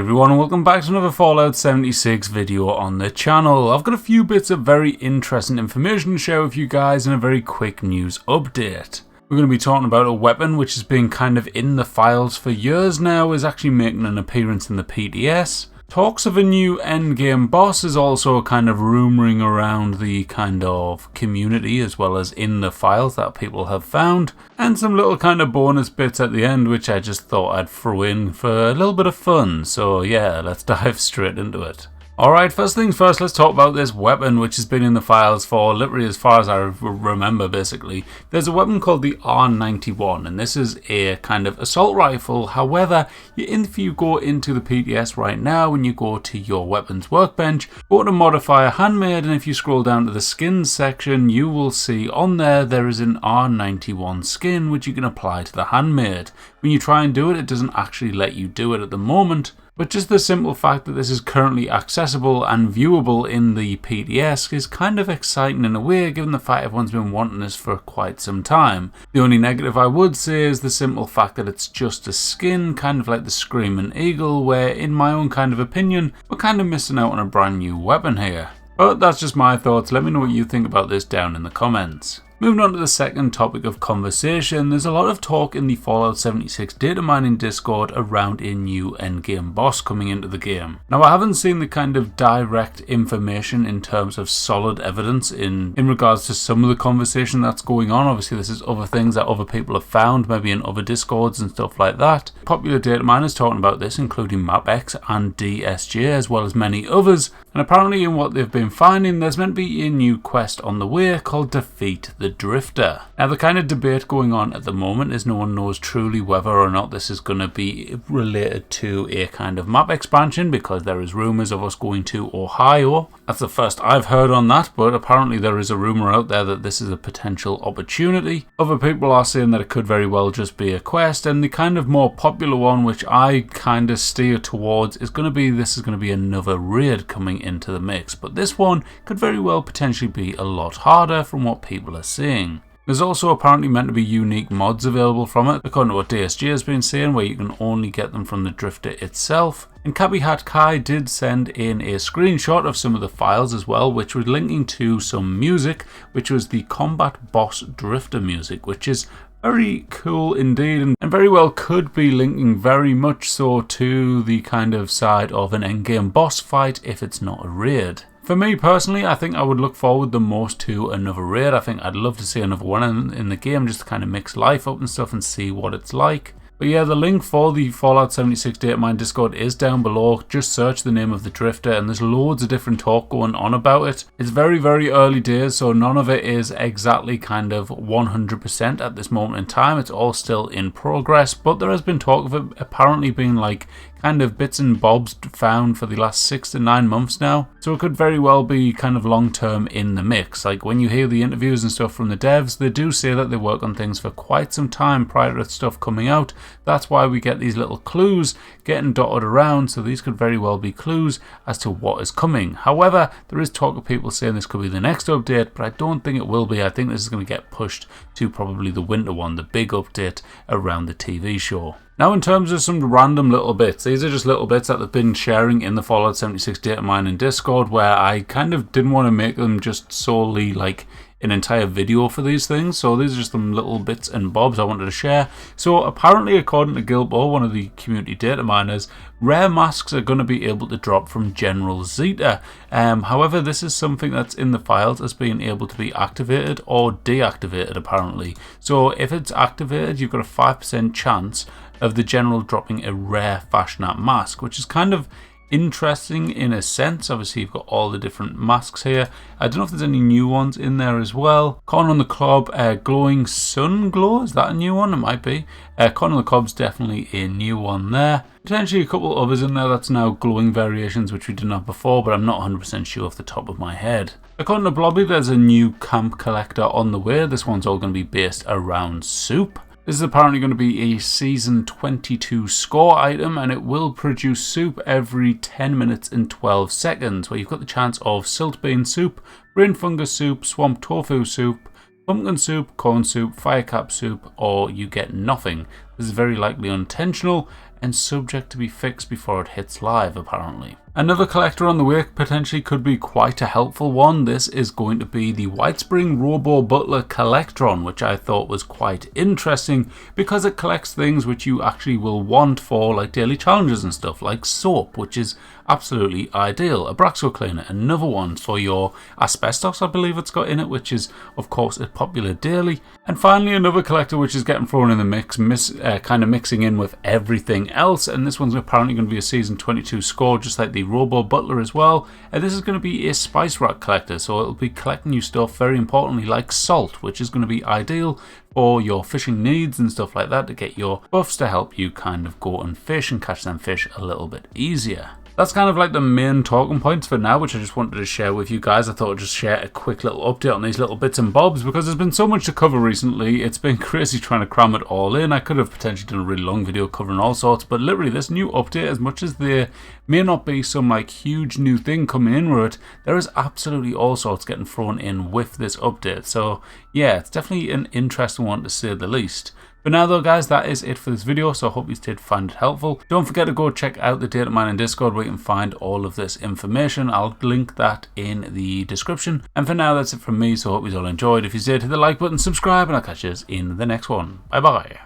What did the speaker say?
everyone, and welcome back to another Fallout 76 video on the channel. I've got a few bits of very interesting information to share with you guys and a very quick news update. We're going to be talking about a weapon which has been kind of in the files for years now, is actually making an appearance in the PTS. Talks of a new endgame boss is also kind of rumouring around the kind of community as well as in the files that people have found. And some little kind of bonus bits at the end which I just thought I'd throw in for a little bit of fun. So yeah, let's dive straight into it. Alright, first things first, let's talk about this weapon which has been in the files for literally as far as I remember basically. There's a weapon called the R91 and this is a kind of assault rifle. However, if you go into the PTS right now and you go to your weapons workbench, go to modifier handmade, and if you scroll down to the skins section you will see on there is an R91 skin which you can apply to the handmade. When you try and do it, it doesn't actually let you do it at the moment. But just the simple fact that this is currently accessible and viewable in the PTS is kind of exciting in a way, given the fact everyone's been wanting this for quite some time. The only negative I would say is the simple fact that it's just a skin, kind of like the Screaming Eagle, where in my own kind of opinion, we're kind of missing out on a brand new weapon here. But that's just my thoughts. Let me know what you think about this down in the comments. Moving on to the second topic of conversation, there's a lot of talk in the Fallout 76 data mining Discord around a new endgame boss coming into the game. Now, I haven't seen the kind of direct information in terms of solid evidence in regards to some of the conversation that's going on. Obviously, this is other things that other people have found, maybe in other Discords and stuff like that. Popular data miners talking about this, including MapX and DSJ, as well as many others. And apparently in what they've been finding, there's meant to be a new quest on the way called Defeat the Drifter. Now, the kind of debate going on at the moment is no one knows truly whether or not this is going to be related to a kind of map expansion, because there is rumours of us going to Ohio. That's the first I've heard on that, but apparently there is a rumour out there that this is a potential opportunity. Other people are saying that it could very well just be a quest, and the kind of more popular one, which I kind of steer towards, is going to be another raid coming into the mix. But this one could very well potentially be a lot harder from what people are saying. There's also apparently meant to be unique mods available from it, according to what DSJ has been saying, where you can only get them from the Drifter itself. And Cabby Hat Kai did send in a screenshot of some of the files as well, which was linking to some music, which was the Combat Boss Drifter music, which is very cool indeed, and very well could be linking very much so to the kind of side of an endgame boss fight if it's not a raid. For me personally, I think I would look forward the most to another raid. I think I'd love to see another one in the game just to kind of mix life up and stuff and see what it's like. But yeah, the link for the Fallout 76 Datamine Discord is down below. Just search the name of the Drifter and there's loads of different talk going on about it. It's very, very early days, so none of it is exactly kind of 100% at this moment in time. It's all still in progress, but there has been talk of it apparently being like kind of bits and bobs found for the last 6 to 9 months now. So it could very well be kind of long term in the mix. Like when you hear the interviews and stuff from the devs, they do say that they work on things for quite some time prior to stuff coming out. That's why we get these little clues getting dotted around, so these could very well be clues as to what is coming. However, there is talk of people saying this could be the next update, but I don't think it will be. I think this is going to get pushed to probably the winter one, the big update around the TV show. Now, in terms of some random little bits, these are just little bits that they've been sharing in the Fallout 76 data mining Discord, where I kind of didn't want to make them just solely like an entire video for these things. So these are just some little bits and bobs I wanted to share. So apparently, according to Gilbo, one of the community data miners, rare masks are going to be able to drop from General Zeta. However, this is something that's in the files as being able to be activated or deactivated apparently. So if it's activated, you've got a 5% chance of the General dropping a rare Fashionat mask, which is kind of interesting in a sense. Obviously, you've got all the different masks here. I don't know if there's any new ones in there as well. Corn on the Cob, Glowing Sun Glow, is that a new one? It might be. Corn on the Cob's definitely a new one there. Potentially a couple others in there that's now glowing variations, which we didn't have before, but I'm not 100% sure off the top of my head. According to Blobby, there's a new camp collector on the way. This one's all going to be based around soup. This is apparently going to be a Season 22 score item, and it will produce soup every 10 minutes and 12 seconds, where you've got the chance of silt bean soup, brain fungus soup, swamp tofu soup, pumpkin soup, corn soup, firecap soup, or you get nothing. This is very likely unintentional, and subject to be fixed before it hits live apparently. Another collector on the way potentially could be quite a helpful one. This is going to be the Whitespring Robo Butler Collectron, which I thought was quite interesting because it collects things which you actually will want for like daily challenges and stuff, like soap, which is absolutely ideal. A Braxo cleaner, another one for your asbestos, I believe it's got in it, which is of course a popular daily. And finally another collector which is getting thrown in the mix, kind of mixing in with everything else, and this one's apparently going to be a season 22 score, just like the Robo Butler as well. And this is going to be a spice rack collector, so it'll be collecting you stuff, very importantly, like salt, which is going to be ideal for your fishing needs and stuff like that, to get your buffs to help you kind of go and fish and catch them fish a little bit easier. That's kind of like the main talking points for now, which I just wanted to share with you guys. I thought I'd just share a quick little update on these little bits and bobs because there's been so much to cover recently. It's been crazy trying to cram it all in. I could have potentially done a really long video covering all sorts, but literally this new update, as much as there may not be some like huge new thing coming in with it, there is absolutely all sorts getting thrown in with this update. So yeah, it's definitely an interesting one to say the least. For now though guys, that is it for this video, so I hope you did find it helpful. Don't forget to go check out the data mining Discord where you can find all of this information. I'll link that in the description. And for now, that's it from me, so I hope you all enjoyed. If you did, hit the like button, subscribe, and I'll catch you in the next one. Bye bye.